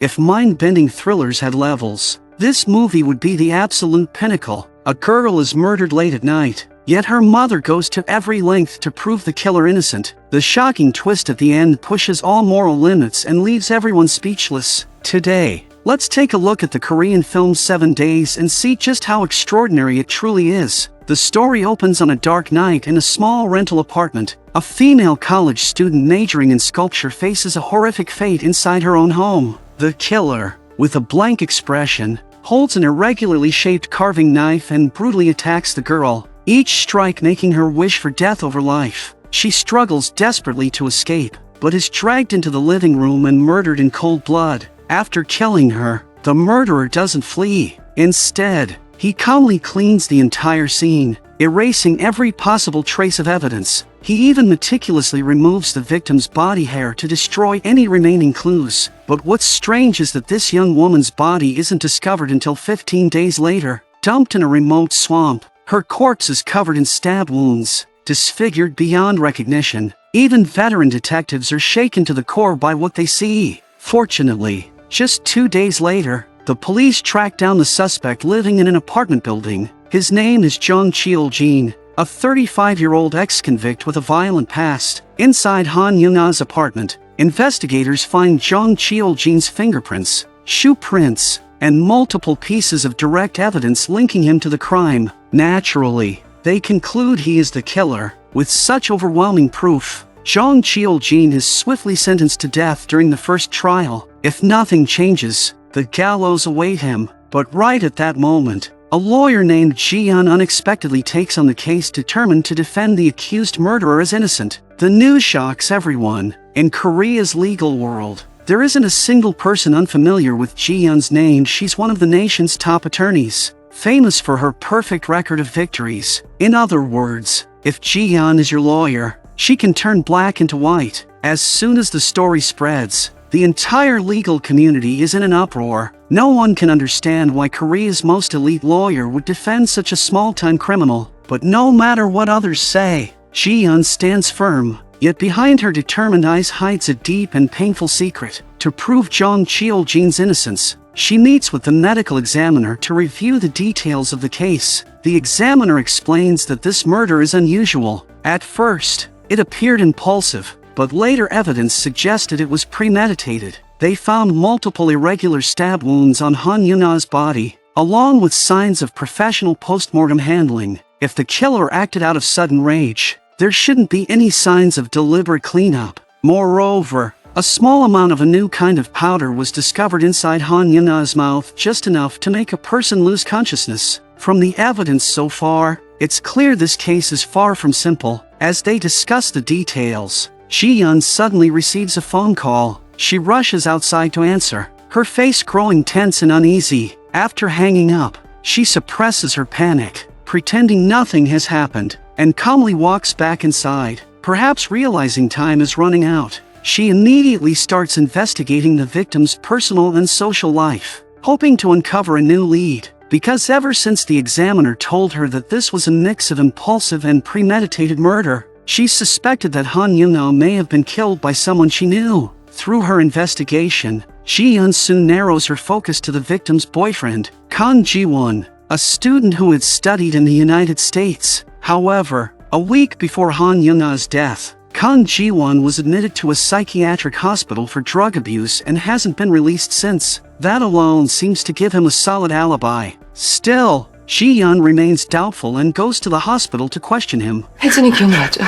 If mind-bending thrillers had levels, this movie would be the absolute pinnacle. A girl is murdered late at night, yet her mother goes to every length to prove the killer innocent. The shocking twist at the end pushes all moral limits and leaves everyone speechless. Today, let's take a look at the Korean film 7 Days and see just how extraordinary it truly is. The story opens on a dark night in a small rental apartment. A female college student majoring in sculpture faces a horrific fate inside her own home. The killer, with a blank expression, holds an irregularly shaped carving knife and brutally attacks the girl, each strike making her wish for death over life. She struggles desperately to escape, but is dragged into the living room and murdered in cold blood. After killing her, the murderer doesn't flee. Instead, he calmly cleans the entire scene, erasing every possible trace of evidence. He even meticulously removes the victim's body hair to destroy any remaining clues. But what's strange is that this young woman's body isn't discovered until 15 days later, dumped in a remote swamp. Her corpse is covered in stab wounds, disfigured beyond recognition. Even veteran detectives are shaken to the core by what they see. Fortunately, just 2 days later, the police track down the suspect living in an apartment building. His name is Jung Cheol-jin, a 35-year-old ex-convict with a violent past. Inside Han Young-ah's apartment, investigators find Jung Cheol-jin's fingerprints, shoe prints, and multiple pieces of direct evidence linking him to the crime. Naturally, they conclude he is the killer. With such overwhelming proof, Jung Cheol-jin is swiftly sentenced to death during the first trial. If nothing changes, the gallows await him. But right at that moment, a lawyer named Ji-yeon unexpectedly takes on the case, determined to defend the accused murderer as innocent. The news shocks everyone. In Korea's legal world, there isn't a single person unfamiliar with Ji-yeon's name. She's one of the nation's top attorneys, famous for her perfect record of victories. In other words, if Ji-yeon is your lawyer, she can turn black into white. As soon as the story spreads, the entire legal community is in an uproar. No one can understand why Korea's most elite lawyer would defend such a small-time criminal. But no matter what others say, Ji-yeon stands firm. Yet behind her determined eyes hides a deep and painful secret. To prove Jung Cheol-jin's innocence, she meets with the medical examiner to review the details of the case. The examiner explains that this murder is unusual. At first, it appeared impulsive, but later evidence suggested it was premeditated. They found multiple irregular stab wounds on Han Young-ah's body, along with signs of professional post-mortem handling. If the killer acted out of sudden rage, there shouldn't be any signs of deliberate cleanup. Moreover, a small amount of a new kind of powder was discovered inside Han Young-ah's mouth, just enough to make a person lose consciousness. From the evidence so far, it's clear this case is far from simple. As they discuss the details, Ji-yeon suddenly receives a phone call. She rushes outside to answer, her face growing tense and uneasy. After hanging up, she suppresses her panic, pretending nothing has happened, and calmly walks back inside. Perhaps realizing time is running out, she immediately starts investigating the victim's personal and social life, hoping to uncover a new lead. Because ever since the examiner told her that this was a mix of impulsive and premeditated murder, she suspected that Han Young-ah may have been killed by someone she knew. Through her investigation, Ji-yeon soon narrows her focus to the victim's boyfriend, Kang Ji-won, a student who had studied in the United States. However, a week before Han Young-ah's death, Kang Ji-won was admitted to a psychiatric hospital for drug abuse and hasn't been released since. That alone seems to give him a solid alibi. Still, Ji-yeon remains doubtful and goes to the hospital to question him. 혜진이 기억나죠?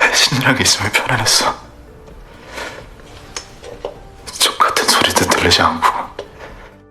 혜진이랑 있으면 편안했어. 족같은 소리도 들리지 않고.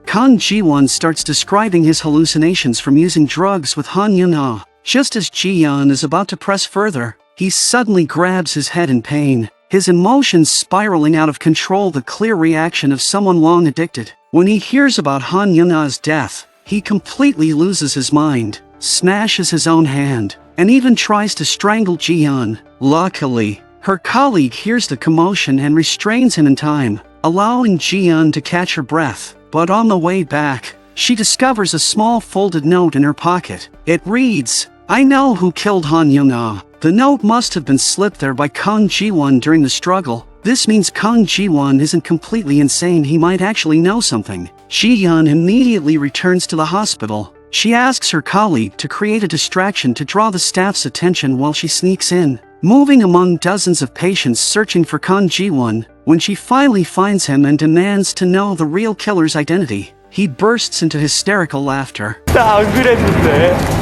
Kang Ji-won starts describing his hallucinations from using drugs with Han Young-ah. Just as Ji-yeon is about to press further, he suddenly grabs his head in pain, his emotions spiraling out of control, the clear reaction of someone long addicted. When he hears about Han Young-ah's death, he completely loses his mind, smashes his own hand, and even tries to strangle Ji-yeon. Luckily, her colleague hears the commotion and restrains him in time, allowing Ji-yeon to catch her breath. But on the way back, she discovers a small folded note in her pocket. It reads, I know who killed Han Young-ah. The note must have been slipped there by Kang Ji-won during the struggle. This means Kang Ji-won isn't completely insane, he might actually know something. Ji-yeon immediately returns to the hospital. She asks her colleague to create a distraction to draw the staff's attention while she sneaks in, moving among dozens of patients searching for Kang Ji-won. When she finally finds him and demands to know the real killer's identity, he bursts into hysterical laughter. 나 안 그랬는데.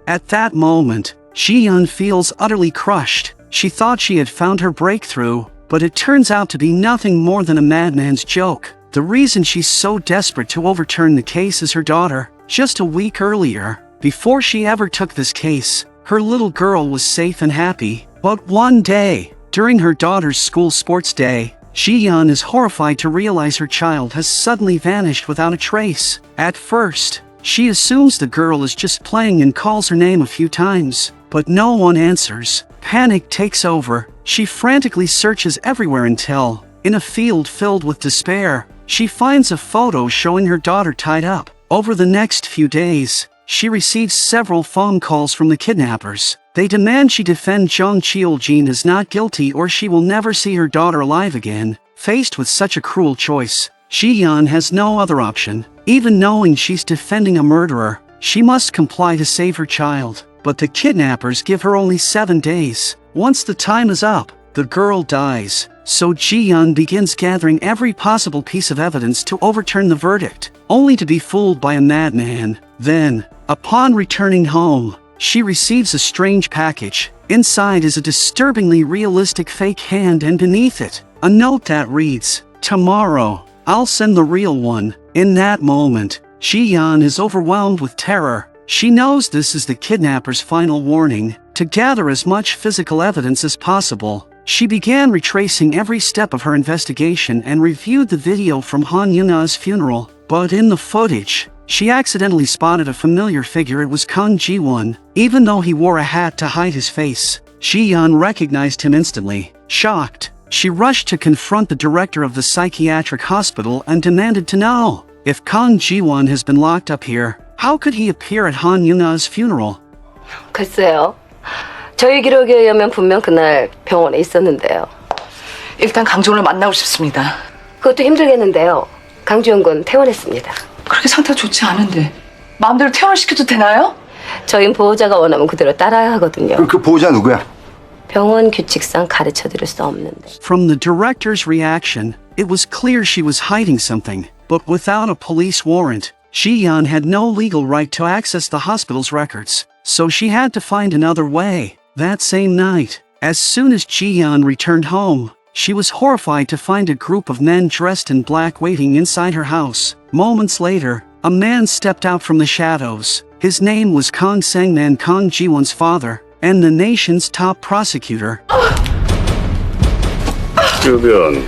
At that moment, Ji-yeon feels utterly crushed. She thought she had found her breakthrough, but it turns out to be nothing more than a madman's joke. The reason she's so desperate to overturn the case is her daughter. Just a week earlier, before she ever took this case, her little girl was safe and happy. But one day, during her daughter's school sports day, Ji-yeon is horrified to realize her child has suddenly vanished without a trace. At first, she assumes the girl is just playing and calls her name a few times, but no one answers. Panic takes over. She frantically searches everywhere until, in a field filled with despair, she finds a photo showing her daughter tied up. Over the next few days, she receives several phone calls from the kidnappers. They demand she defend Jung Cheol-jin as not guilty or she will never see her daughter alive again. Faced with such a cruel choice, Ji-yeon has no other option. Even knowing she's defending a murderer, she must comply to save her child. But the kidnappers give her only 7 days. Once the time is up, the girl dies. So Ji-yeon begins gathering every possible piece of evidence to overturn the verdict, only to be fooled by a madman. Then, upon returning home, she receives a strange package. Inside is a disturbingly realistic fake hand and beneath it, a note that reads, "Tomorrow, I'll send the real one." In that moment, Ji-yeon is overwhelmed with terror. She knows this is the kidnapper's final warning. To gather as much physical evidence as possible, she began retracing every step of her investigation and reviewed the video from Han Young-ah's funeral. But in the footage, she accidentally spotted a familiar figure. It was Kang Ji-won. Even though he wore a hat to hide his face, Ji-yeon recognized him instantly. Shocked, she rushed to confront the director of the psychiatric hospital and demanded to know, if Kang Ji-won has been locked up here, how could he appear at Han Young-ah's funeral? 글쎄요. 저희 기록에 의하면 분명 그날 병원에 있었는데요. 일단 강종을 만나고 싶습니다. 그것도 힘들겠는데요. 강주영 군 퇴원했습니다. 그렇게 상태가 좋지 않은데 마음대로 퇴원시켜도 되나요? 저희 보호자가 원하면 그대로 따라야 하거든요. 그 보호자 누구야? 병원 규칙상 가르쳐드릴 수 없는데. From the director's reaction, it was clear she was hiding something. But without a police warrant, Ji-yeon had no legal right to access the hospital's records. So she had to find another way. That same night, as soon as Ji-yeon returned home, she was horrified to find a group of men dressed in black waiting inside her house. Moments later, a man stepped out from the shadows. His name was Kang Sang-man, Kang Ji-won's father, and the nation's top prosecutor. 유변,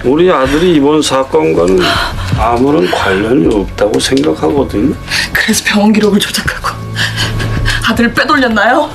우리 아들이 이번 사건과는 아무런 관련이 없다고 생각하거든. 그래서 병원 기록을 조작하고 아들을 빼돌렸나요?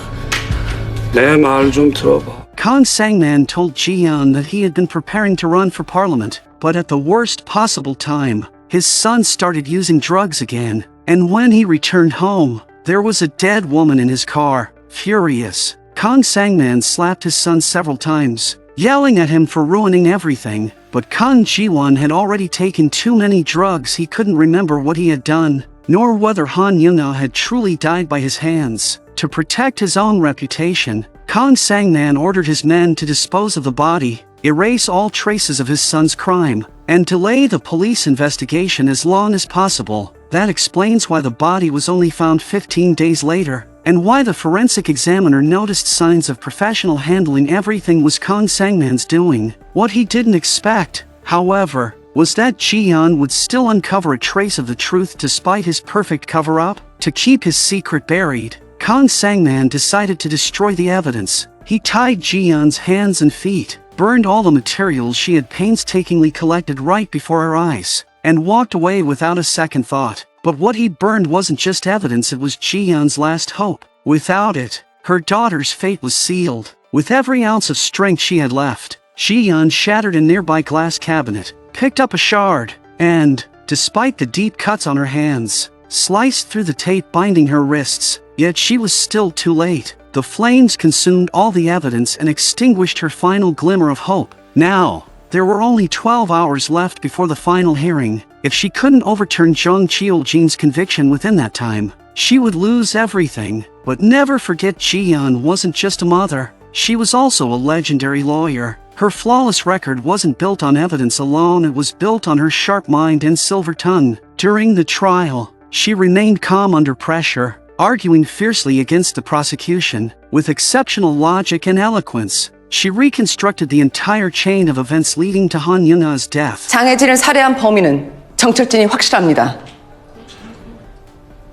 내 말 좀 들어봐. Kang Sang-man told Ji-yeon that he had been preparing to run for parliament, but at the worst possible time, his son started using drugs again. And when he returned home, there was a dead woman in his car. Furious, Kang Sang-man slapped his son several times, yelling at him for ruining everything. But Kang Ji-won had already taken too many drugs. He couldn't remember what he had done, nor whether Han Young-ah had truly died by his hands. To protect his own reputation, Kang Sang-man ordered his men to dispose of the body, erase all traces of his son's crime, and delay the police investigation as long as possible. That explains why the body was only found 15 days later, and why the forensic examiner noticed signs of professional handling. Everything was Kang Sang-man's doing. What he didn't expect, however, was that Ji-yeon would still uncover a trace of the truth despite his perfect cover-up. To keep his secret buried, Kang Sang-man decided to destroy the evidence. He tied Ji-yeon's hands and feet, burned all the materials she had painstakingly collected right before her eyes, and walked away without a second thought. But what he burned wasn't just evidence, it was Ji-yeon's last hope. Without it, her daughter's fate was sealed. With every ounce of strength she had left, Ji-yeon shattered a nearby glass cabinet, picked up a shard, and, despite the deep cuts on her hands, sliced through the tape binding her wrists. Yet she was still too late. The flames consumed all the evidence and extinguished her final glimmer of hope. Now, there were only 12 hours left before the final hearing. If she couldn't overturn Jung Cheol-jin's conviction within that time, she would lose everything. But never forget, Ji-yeon wasn't just a mother. She was also a legendary lawyer. Her flawless record wasn't built on evidence alone, it was built on her sharp mind and silver tongue. During the trial, she remained calm under pressure, arguing fiercely against the prosecution. With exceptional logic and eloquence, she reconstructed the entire chain of events leading to Han Yun-a's death. 장혜진을 살해한 범인은 정철진이 확실합니다.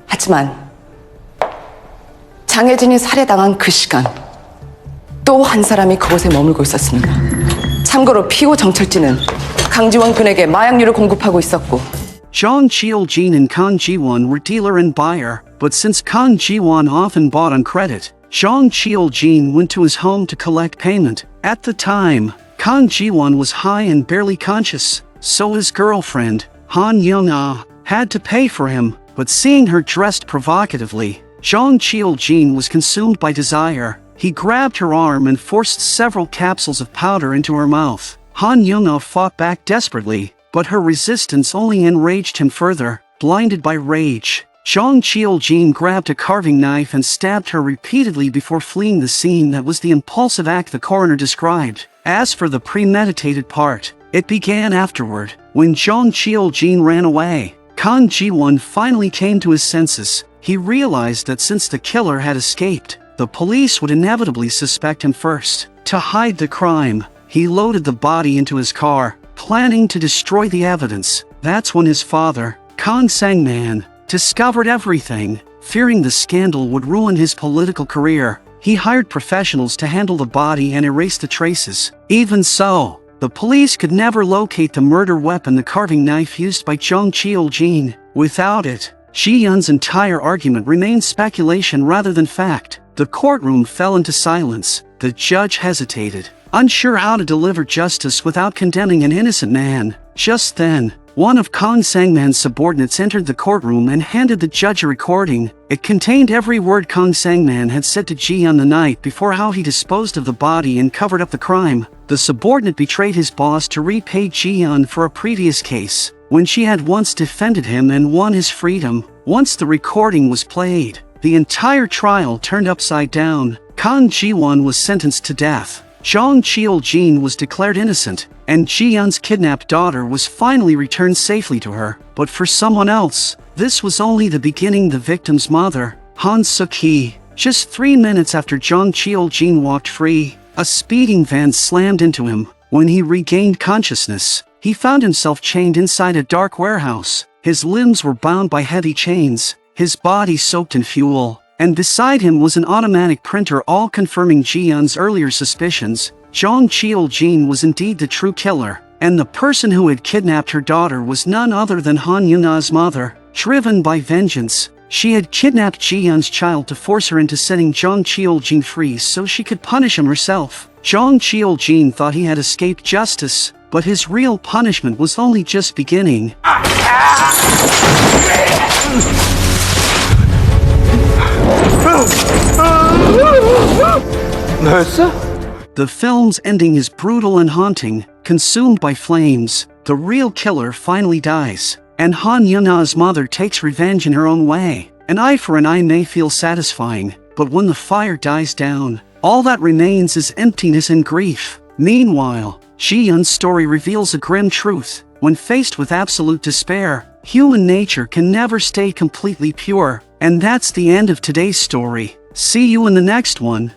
하지만 장혜진이 살해당한 그 시간 또 한 사람이 그곳에 머물고 있었습니다. 참고로 피고 정철진은 강지원 군에게 마약류를 공급하고 있었고 Jung Cheol-jin and Kang Ji-won were dealer and buyer, but since Kang Ji-won often bought on credit, Jung Cheol-jin went to his home to collect payment. At the time, Kang Ji-won was high and barely conscious, so his girlfriend, Han Yun-ah, had to pay for him. But seeing her dressed provocatively, Jung Cheol-jin was consumed by desire. He grabbed her arm and forced several capsules of powder into her mouth. Han Yun-ah fought back desperately, but her resistance only enraged him further. Blinded by rage, Jung Cheol-jin grabbed a carving knife and stabbed her repeatedly before fleeing the scene. That was the impulsive act the coroner described. As for the premeditated part, it began afterward. When Jung Cheol-jin ran away, Kang Ji-won finally came to his senses. He realized that since the killer had escaped, the police would inevitably suspect him first. To hide the crime, he loaded the body into his car, planning to destroy the evidence. That's when his father, Kang Sang-man, discovered everything. Fearing the scandal would ruin his political career, he hired professionals to handle the body and erase the traces. Even so, the police could never locate the murder weapon, the carving knife used by Jung Cheol-jin. Without it, Ji-yeon's entire argument remained speculation rather than fact. The courtroom fell into silence. The judge hesitated, unsure how to deliver justice without condemning an innocent man. Just then, one of Kang Sang-man's subordinates entered the courtroom and handed the judge a recording. It contained every word Kang Sang-man had said to Ji-yeon the night before, how he disposed of the body and covered up the crime. The subordinate betrayed his boss to repay Ji-yeon for a previous case, when she had once defended him and won his freedom. Once the recording was played, the entire trial turned upside down. Kang Ji-won was sentenced to death. Jung Cheol-jin was declared innocent, and Ji-yeon's kidnapped daughter was finally returned safely to her. But for someone else, this was only the beginning. The victim's mother, Han Suk-hee. Just 3 minutes after Jung Cheol-jin walked free, a speeding van slammed into him. When he regained consciousness, he found himself chained inside a dark warehouse. His limbs were bound by heavy chains, his body soaked in fuel, and beside him was an automatic printer, all confirming Ji-yeon's earlier suspicions. Jung Cheol-jin was indeed the true killer, and the person who had kidnapped her daughter was none other than Han Yun-a's mother. Driven by vengeance, she had kidnapped Ji-yeon's child to force her into setting Jung Cheol-jin free so she could punish him herself. Jung Cheol-jin thought he had escaped justice, but his real punishment was only just beginning. The film's ending is brutal and haunting. Consumed by flames, the real killer finally dies, and Han Yun-a's mother takes revenge in her own way. An eye for an eye may feel satisfying, but when the fire dies down, all that remains is emptiness and grief. Meanwhile, Ji-yeon's story reveals a grim truth. When faced with absolute despair, human nature can never stay completely pure. And that's the end of today's story. See you in the next one.